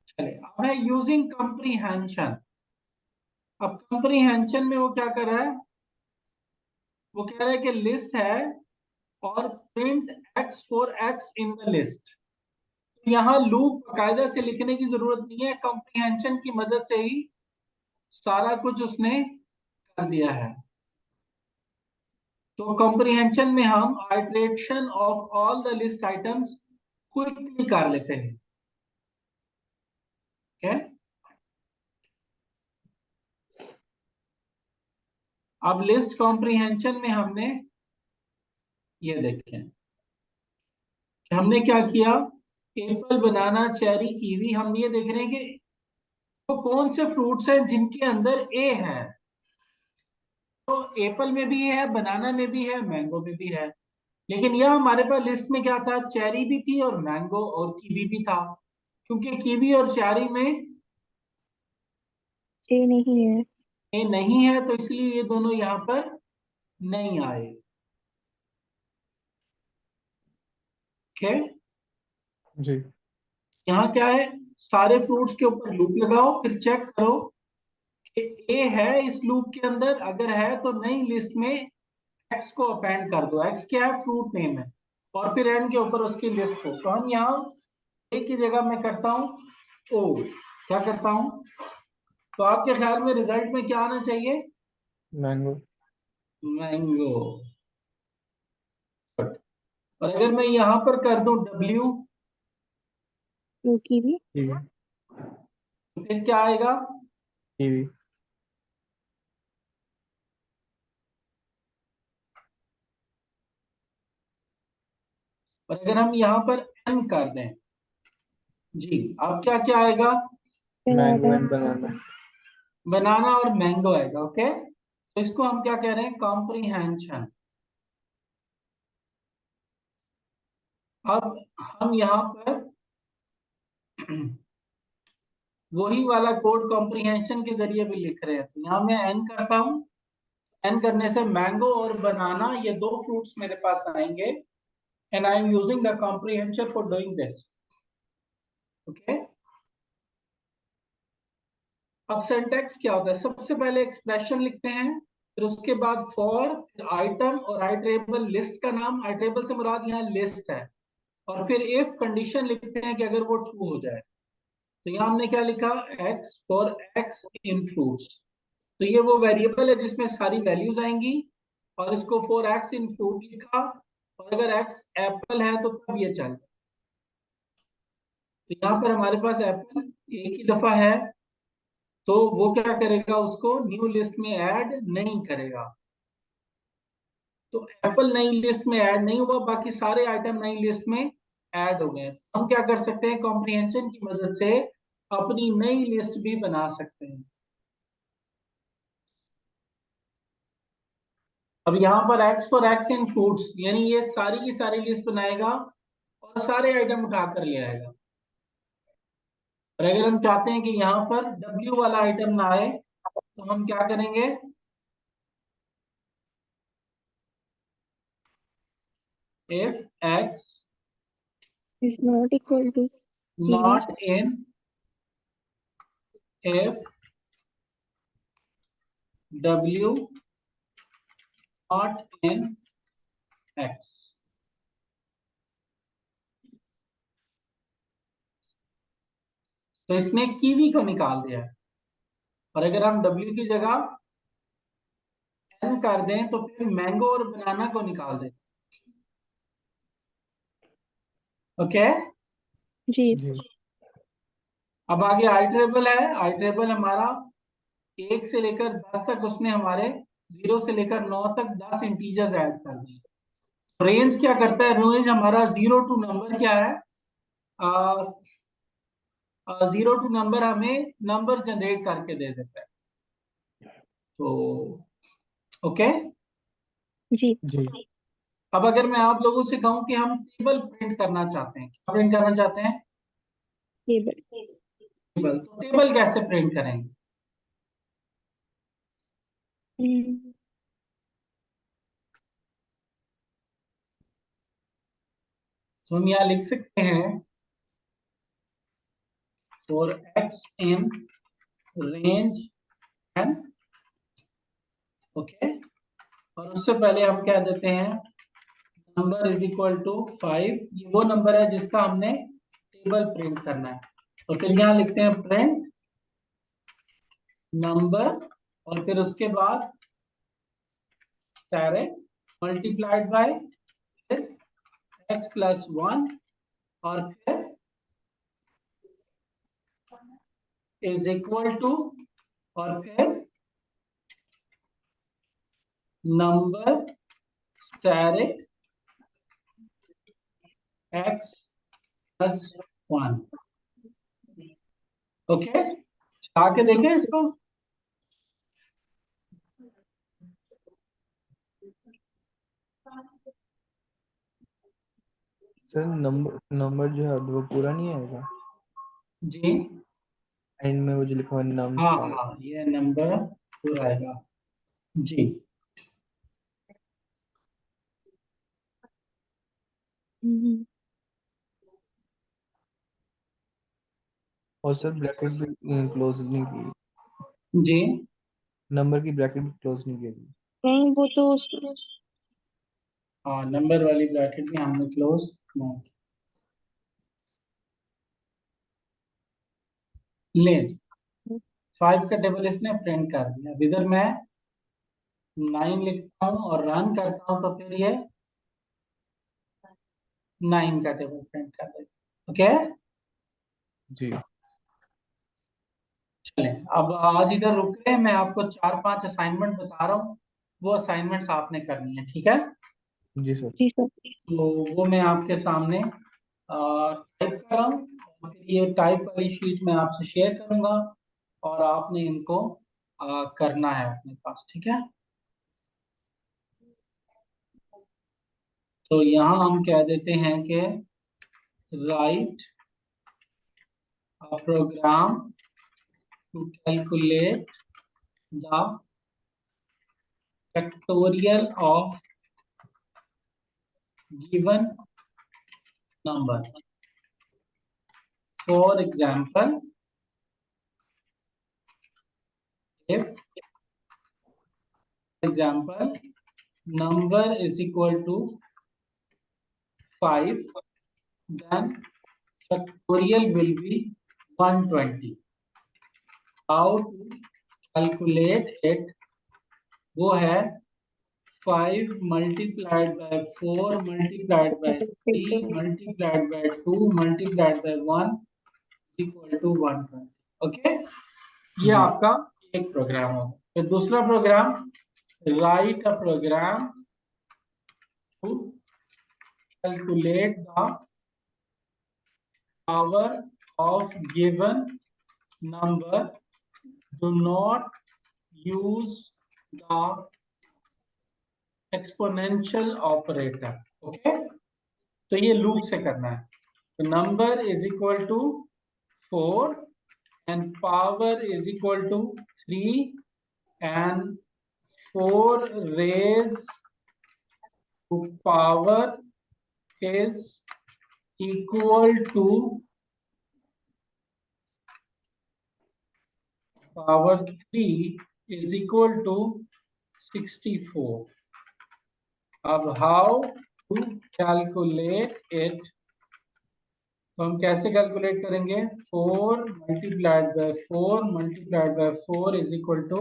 A: चलिए अब है यूजिंग कंप्रीहेंशन। अब कंप्रीहेंशन में वो क्या कर रहा है, वो कह रहा है कि लिस्ट है और print x for x in the list. यहाँ लूप कायदा से लिखने की जरूरत नहीं है, कंप्रीहेंशन की मदद से ही सारा कुछ उसने कर दिया है। तो कंप्रीहेंशन में हम iteration of all the list items quickly कर लेते हैं। क्या? अब लिस्ट कॉम्प्रीहेंशन में हमने ये देखें कि हमने क्या किया, एप्पल बनाना चेरी कीवी, हम ये देख रहे हैं कि वो कौन से फ्रूट्स हैं जिनके अंदर ए है। तो एप्पल में भी ये है, बनाना में भी है, मैंगो में भी है, लेकिन यह हमारे पास लिस्ट में क्या था, चेरी भी थी और मैंगो और कीवी भी था, क्योंकि कीवी और चेरी में
B: ए नहीं है।
A: ए नहीं है तो इसलिए ये दोनों यहाँ पर नहीं आए। ओके,
C: जी।
A: यहाँ क्या है, सारे फ्रूट्स के ऊपर लूप लगाओ फिर चेक करो कि ए है इस लूप के अंदर, अगर है तो नई लिस्ट में एक्स को अपेंड कर दो, एक्स क्या है, फ्रूट नेम है, और फिर एन के ऊपर उसकी लिस्ट हो। तो हम यहाँ ए की जगह मैं करता हूँ ओ, क्या करता हूँ, तो आपके ख्याल में रिजल्ट में क्या आना चाहिए,
C: मैंगो।
A: मैंगो। और अगर मैं यहाँ पर कर दूं डब्ल्यू,
B: तो कीवी।
C: कीवी।
A: तो फिर क्या आएगा,
C: कीवी।
A: और अगर हम यहाँ पर n कर दें जी, अब क्या क्या आएगा?
C: मैंगो एंड बनाना।
A: बनाना और मैंगो आएगा। ओके, तो इसको हम क्या कह रहे हैं? कॉम्प्रीहेंशन। अब हम यहाँ पर वही वाला कोड कॉम्प्रीहेंशन के जरिए भी लिख रहे हैं। तो यहाँ मैं n करता हूँ, n करने से मैंगो और बनाना ये दो फ्रूट्स मेरे पास आएंगे, and I am using the comprehension for doing this. Okay, अब सिंटैक्स क्या होता है? सबसे पहले एक्सप्रेशन लिखते हैं, फिर उसके बाद फॉर, आइटम और आइटरेबल लिस्ट का नाम, आइटरेबल से मुराद यहाँ लिस्ट है, और फिर इफ कंडीशन लिखते हैं कि अगर वो ट्रू हो जाए। तो यहाँ हमने क्या लिखा? x for x in fruits. तो ये वो वेरिएबल है जिसमें सारी वैल्यूज आएंगी, और इसको फॉर x इन फ्रूट लिखा, और अगर x एप्पल है तो तब ये चल। तो यहाँ पर हमारे पास एप्पल एक ही दफा है, तो वो क्या करेगा? उसको न्यू लिस्ट में ऐड नहीं करेगा। तो एप्पल नई लिस्ट में ऐड नहीं हुआ, बाकी सारे आइटम नई लिस्ट में ऐड हो गए। हम क्या कर सकते हैं? कॉम्प्रीहेंशन की मदद से अपनी नई लिस्ट भी बना सकते हैं। अब यहाँ पर x for x in fruits, यानी ये सारी की सारी लिस्ट बनाएगा और सारे आइटम उठा कर ले आएगा। और अगर हम चाहते हैं कि यहाँ पर w वाला आइटम ना आए, तो हम क्या करेंगे? If x
B: is not equal to 0.
A: Not in, if w not in x, तो इसने कीवी को निकाल दिया है। और अगर हम w की जगह n कर दें तो फिर मैंगो और बनाना को निकाल दें। ओके,
B: जी
C: जी।
A: अब आगे आइटरेबल है। आइटरेबल हमारा 1 से लेकर 10 तक उसने हमारे 0 से लेकर 9 तक 10 इंटीजर्स ऐड कर दिए। रेंज क्या करता है? रेंज हमारा 0 टू नंबर क्या है? 0 टू नंबर हमें नंबर जनरेट करके दे देता है। तो ओके,
B: जी
C: जी।
A: अब अगर मैं आप लोगों से कहूं कि हम टेबल प्रिंट करना चाहते हैं, क्या प्रिंट करना चाहते हैं?
B: टेबल।
A: टेबल। तो टेबल कैसे प्रिंट करेंगे?
B: हम्म,
A: तो हम यहाँ लिख सकते हैं for x in range n। Okay, और उससे पहले हम क्या देते हैं? Number is equal to 5। ये वो नंबर है जिसका हमने टेबल प्रिंट करना है। तो फिर यहाँ लिखते हैं प्रिंट नंबर, और फिर उसके बाद स्टैरिक मल्टीप्लाइड बाय फिर x प्लस 1, और फिर इज इक्वल टू, और फिर number asterisk x plus 1। Okay, आके देखें इसको।
C: सर नंबर नंबर जो है वो पूरा नहीं आएगा,
A: जी
C: एंड में वो जो लिखा हुआ नम
A: हाँ
C: स्टार।
A: हाँ, ये नंबर पूरा आएगा जी।
B: हम्म,
C: और सर ब्रैकेट भी क्लोज नहीं की,
A: जी
C: नंबर की ब्रैकेट भी क्लोज नहीं की थी।
B: नहीं वो तो
A: हाँ, नंबर वाली ब्रैकेट में हमने क्लोज नहीं ले। 5 का टेबल इसने प्रिंट कर दिया। अब इधर मैं 9 लिखता हूँ और रन करता हूँ, तो फिर ये 9 का टेबल प्रिंट कर देगा। ओके,
C: जी।
A: चलें अब आज इधर रुक रहे हैं। मैं आपको 4-5 असाइनमेंट बता रहा हूँ, वो असाइनमेंट्स आपने करनी है, ठीक है?
C: जी सर।
B: जी सर।
A: तो वो मैं आपके सामने टाइप कर रहा हूँ, और फिर ये टाइप वाली शीट मैं आपसे शेयर करूंगा, और आपने इनको करना है अपने पास, ठीक है। तो यहाँ हम कह देते हैं कि write a program to calculate the factorial of given number. For example, if number is equal to 5, then factorial will be 120. How to calculate it? वो है 5 multiplied by 4 multiplied by 3 multiplied by 2 multiplied by 1 equal to 120. Okay, ये
C: जी।
A: आपका एक program होगा। फिर दूसरा program, write a program to calculate the power of given number. Do not use the exponential operator. Okay, तो ये लूप से करना है। तो number is equal to 4 and power is equal to 3 and 4 raised to power is equal to power 3 is equal to 64. अब how to calculate it? तो हम कैसे कैलकुलेट करेंगे? 4 multiplied by 4 multiplied by 4 is equal to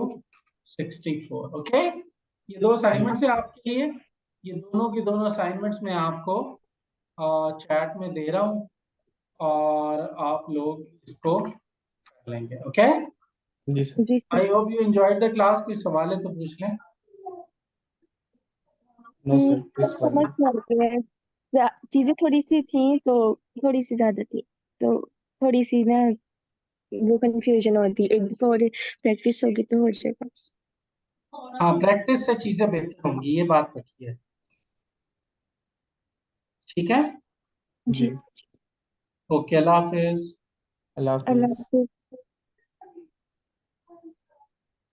A: 64. Okay, ये दो assignments है आपके लिए। ये दोनों की दोनों असाइनमेंट्स मैं आपको चैट में दे रहा हूँ, और आप लोग इसको कर लेंगे। ओके,
C: जी सर।
B: जी sir.
A: I hope you enjoyed the class. कोई सवाल है तो पूछ लें।
C: नो सर, प्लीज
B: समझ
C: फॉलो।
B: में आती है। चीजें थोड़ी सी थी तो थोड़ी सी ज्यादा थी, तो थोड़ी सी ना वो कंफ्यूजन होती। एक दफा और प्रैक्टिस होगी तो हो जाएगा।
A: हाँ, प्रैक्टिस से चीजें बेहतर होंगी, ये बात रखिए। ठीक है,
C: जी।
B: जी।
A: ओके, अल्लाह हाफिज।
C: अल्लाह
B: अल्लाह
C: हाफिज।
B: हाफिज।